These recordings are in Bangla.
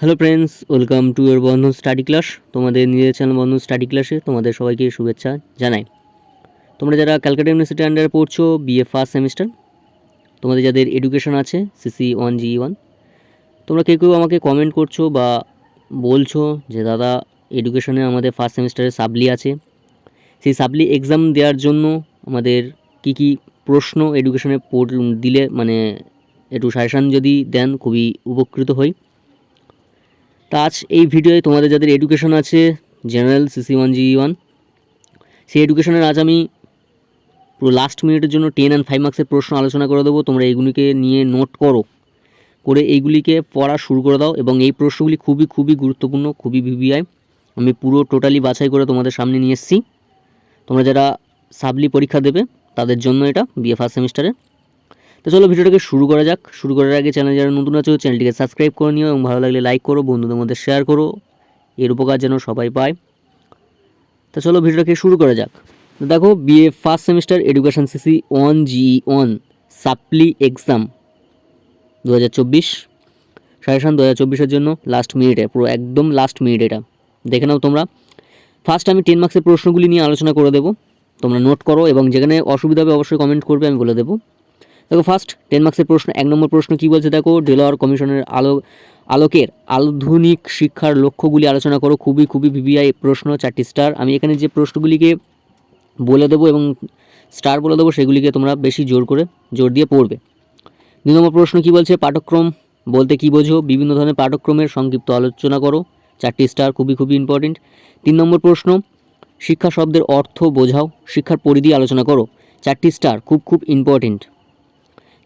Hello friends, welcome to your Bandhan study class. তোমাদের নিজের চ্যানেল বন্ধন স্টাডি ক্লাসে তোমাদের সবাইকে শুভেচ্ছা জানাই। তোমরা যারা ক্যালকাটা ইউনিভার্সিটি আন্ডারে পড়ছো, বিএ ফার্স্ট সেমিস্টার, তোমাদের যাদের এডুকেশন আছে CC1 GE1, তোমরা কেউ কেউ আমাকে কমেন্ট করছো বা বলছো যে দাদা এডুকেশনে আমাদের ফার্স্ট সেমিস্টারে সাবলি আছে, সেই সাবলি এক্সাম দেওয়ার জন্য আমাদের কি কি প্রশ্ন এডুকেশনে দিলে মানে একটু সাজেশান যদি দেন খুবই উপকৃত হই। তা আজ এই ভিডিওয়ে তোমাদের যাদের এডুকেশন আছে জেনারেল CC1 GE1, সেই এডুকেশনের আজ আমি পুরো লাস্ট মিনিটের জন্য 10 and 5 মার্কসের প্রশ্ন আলোচনা করে দেবো। তোমরা এইগুলিকে নিয়ে নোট করে এইগুলিকে পড়া শুরু করে দাও, এবং এই প্রশ্নগুলি খুবই গুরুত্বপূর্ণ, খুবই ভিভিআই। আমি পুরো টোটালি বাছাই করে তোমাদের সামনে নিয়ে এসেছি। তোমরা যারা সাবলি পরীক্ষা দেবে তাদের জন্য এটা বিএ ফার্স্ট সেমিস্টারে। তো চলো ভিডিওটাকে শুরু করা যাক। শুরু করার আগে চ্যানেল যারা নতুন আছো চ্যানেলটিকে সাবস্ক্রাইব করে নিও, এবং ভালো লাগলে লাইক করো, বন্ধুদের মধ্যে শেয়ার করো, এর উপকার যেন সবাই পায়। তো চলো ভিডিওটাকে শুরু করা যাক। তো দেখো, BA first semester education CC1 GE1 সাপ্লি এক্সাম 2024, সাজেশান 2024-এর জন্য লাস্ট মিনিটে, পুরো একদম লাস্ট মিনিট এটা দেখে নাও তোমরা। ফার্স্ট আমি 10 মার্কসের প্রশ্নগুলি নিয়ে আলোচনা করে দেবো, তোমরা নোট করো, এবং যেখানে অসুবিধা হবে অবশ্যই কমেন্ট করবে, আমি বলে দেবো। দেখো ফার্স্ট 10 মার্কসের প্রশ্ন, 1 নম্বর প্রশ্ন কী বলছে দেখো, ডেলওয়ার কমিশনের আলোকের আধুনিক শিক্ষার লক্ষ্যগুলি আলোচনা করো। খুবই ভিভিআই প্রশ্ন, 4টি স্টার। আমি এখানে যে প্রশ্নগুলিকে বলে দেবো এবং স্টার বলে দেবো, সেগুলিকে তোমরা বেশি জোর দিয়ে পড়বে। 2 নম্বর প্রশ্ন কী বলছে, পাঠ্যক্রম বলতে কী বোঝো, বিভিন্ন ধরনের পাঠ্যক্রমের সংক্ষিপ্ত আলোচনা করো, 4টি স্টার, খুবই ইম্পর্টেন্ট। 3 নম্বর প্রশ্ন, শিক্ষা শব্দের অর্থ বোঝাও, শিক্ষার পরিধি আলোচনা করো, 4টি স্টার, খুব ইম্পর্টেন্ট।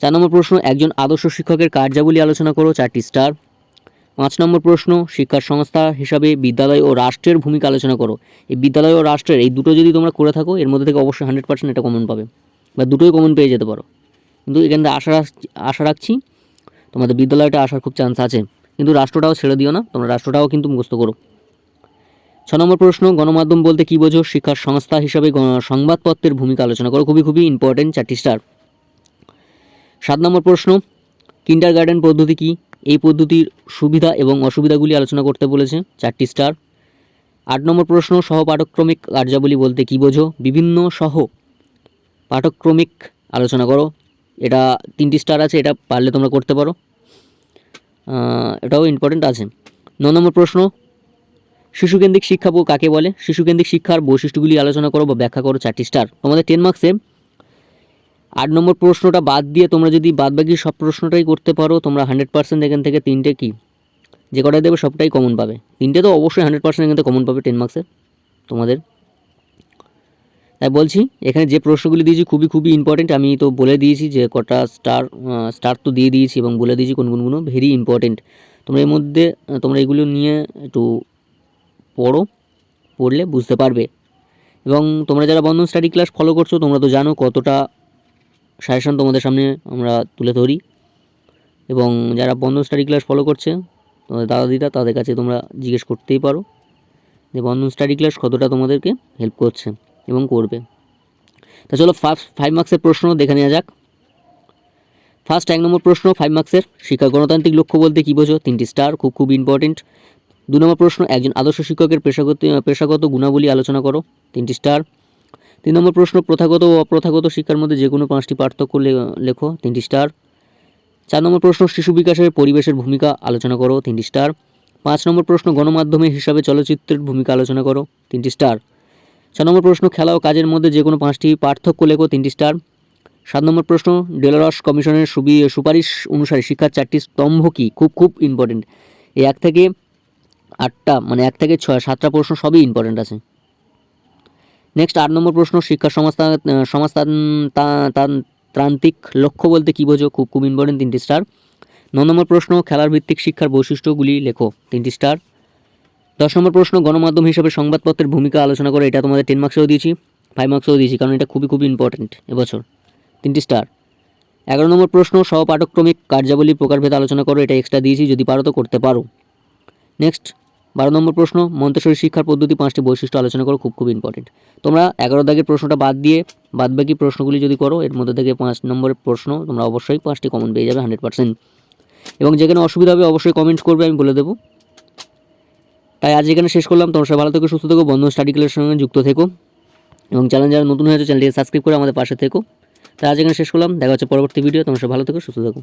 4 নম্বর প্রশ্ন, একজন আদর্শ শিক্ষকের কার্যাবলী আলোচনা করো, 4টি স্টার। 5 নম্বর প্রশ্ন, শিক্ষার সংস্থা হিসাবে বিদ্যালয় ও রাষ্ট্রের ভূমিকা আলোচনা করো। এই বিদ্যালয় ও রাষ্ট্রের এই দুটো যদি তোমরা করে থাকো, এর মধ্যে থেকে অবশ্যই 100% এটা কমন পাবে, বা দুটোই কমন পেয়ে যেতে পারো। কিন্তু এখানে আশা রাখছি তোমাদের বিদ্যালয়টা আসার খুব চান্স আছে, কিন্তু রাষ্ট্রটাও ছেড়ে দিও না, তোমরা রাষ্ট্রটাও কিন্তু মুখস্থ করো। 6 নম্বর প্রশ্ন, গণমাধ্যম বলতে কী বোঝো, শিক্ষার সংস্থা হিসাবে সংবাদপত্রের ভূমিকা আলোচনা করো, খুবই ইম্পর্টেন্ট, 4টি স্টার। 7 নম্বর প্রশ্ন, কিন্ডারগার্টেন পদ্ধতি কী, এই পদ্ধতির সুবিধা এবং অসুবিধাগুলি আলোচনা করতে বলেছে, 4টি স্টার। 8 নম্বর প্রশ্ন, সহপাঠক্রমিক কার্যাবলী বলতে কী বোঝো, বিভিন্ন পাঠক্রমিক আলোচনা করো, এটা 3টি স্টার আছে, এটা পারলে তোমরা করতে পারো, এটাও ইম্পর্টেন্ট আছে। 9 নম্বর প্রশ্ন, শিশুকেন্দ্রিক শিক্ষা কাকে বলে, শিশুকেন্দ্রিক শিক্ষার বৈশিষ্ট্যগুলি আলোচনা করো বা ব্যাখ্যা করো, 4টি স্টার। তোমাদের 10 মার্কসে 8 নম্বর প্রশ্নটা বাদ দিয়ে তোমরা যদি বাদবাকি সব প্রশ্নটাই করতে পারো, তোমরা 100% এখান থেকে 3টে কি যে কটাই দেবে সবটাই কমন পাবে। 3টে তো অবশ্যই 100% এখান থেকে কমন পাবে 10 মার্কসের তোমাদের। তাই বলছি, এখানে যে প্রশ্নগুলি দিয়েছি খুবই ইম্পর্টেন্ট। আমি তো বলে দিয়েছি যে কটা স্টার তো দিয়ে দিয়েছি, এবং বলে দিয়েছি কোনগুলো ভেরি ইম্পর্টেন্ট। তোমরা এর মধ্যে তোমরা এগুলো নিয়ে একটু পড়লে বুঝতে পারবে। এবং তোমরা যারা বন্ধন স্টাডি ক্লাস ফলো করছো, তোমরা তো জানো কতটা সাজেশন তোমাদের সামনে আমরা তুলে ধরি, এবং যারা বন্ধন স্টাডি ক্লাস ফলো করছে তোমাদের দাদা দিদা, তাদের কাছে তোমরা জিজ্ঞেস করতেই পারো যে বন্ধন স্টাডি ক্লাস কতটা তোমাদেরকে হেল্প করছে এবং করবে। তা চলো 5 মার্কসের প্রশ্ন দেখে নেওয়া যাক। ফার্স্ট 1 নম্বর প্রশ্ন, 5 মার্কসের, শিক্ষা গণতান্ত্রিক লক্ষ্য বলতে কী বোঝো, 3টি স্টার, খুব ইম্পর্টেন্ট। 2 নম্বর প্রশ্ন, একজন আদর্শ শিক্ষকের পেশাগত গুণাবলী আলোচনা করো, 3টি স্টার। 3 নম্বর প্রশ্ন, প্রথাগত ও অপ্রথাগত শিক্ষার মধ্যে যে কোনো 5টি পার্থক্য লেখো, 3টি স্টার। 4 নম্বর প্রশ্ন, শিশু বিকাশের পরিবেশের ভূমিকা আলোচনা করো, 3টি স্টার। 5 নম্বর প্রশ্ন, গণমাধ্যমে হিসাবে চলচ্চিত্রের ভূমিকা আলোচনা করো, 3টি স্টার। 6 নম্বর প্রশ্ন, খেলা ও কাজের মধ্যে যে কোনো 5টি পার্থক্য লেখো, 3টি স্টার। 7 নম্বর প্রশ্ন, ডেলরস কমিশনের সুপারিশ অনুসারে শিক্ষার 4টি স্তম্ভ কী, খুব ইম্পর্টেন্ট। এই 1 থেকে 8টা মানে 1 থেকে 7টা প্রশ্ন সবই ইম্পর্টেন্ট আছে। নেক্সট 8 নম্বর প্রশ্ন, শিক্ষার সমাজতান্ত্রিক লক্ষ্য বলতে কী বোঝো, খুব ইম্পর্টেন্ট, 3টি স্টার। 9 নম্বর প্রশ্ন, খেলার ভিত্তিক শিক্ষার বৈশিষ্ট্যগুলি লেখো, 3টি স্টার। 10 নম্বর প্রশ্ন, গণমাধ্যম হিসেবে সংবাদপত্রের ভূমিকা আলোচনা করে, এটা তোমাদের 10 মার্কসেও দিয়েছি, 5 মার্কসেও দিয়েছি, কারণ এটা খুবই ইম্পর্টেন্ট এবছর, 3টি স্টার। 11 নম্বর প্রশ্ন, সহপাঠক্রমিক কার্যাবলী প্রকারভেদ আলোচনা করো, এটা এক্সট্রা দিয়েছি, যদি পারো তো করতে পারো। নেক্সট 12 নম্বর প্রশ্ন, মন্তেশ্বরী শিক্ষার পদ্ধতি 5টি বৈশিষ্ট্য আলোচনা করো, খুব ইম্পর্টেন্ট। তোমরা 11 দাগের প্রশ্নটা বাদ দিয়ে বাদবাকি প্রশ্নগুলি যদি করো, এর মধ্যে থেকে 5 নম্বরের প্রশ্ন তোমরা অবশ্যই 5টি কমন পেয়ে যাবে 100%। এবং যেখানে অসুবিধা হবে অবশ্যই কমেন্টস করবে, আমি বলে দেবো। তাই আজ এখানে শেষ করলাম। তোমরা সবাই ভালো থেকো, সুস্থ থেকো, বন্ধন স্টাডি ক্লাসের সঙ্গে যুক্ত থেকো এবং চ্যানেল যারা নতুন হয়েছে চ্যানেলটিকে সাবস্ক্রাইব করে আমাদের পাশে থেকো। তাই আজ এখানে শেষ করলাম। দেখা হচ্ছে পরবর্তী ভিডিও। তোমরা সবাই ভালো থেকো, সুস্থ থেকো।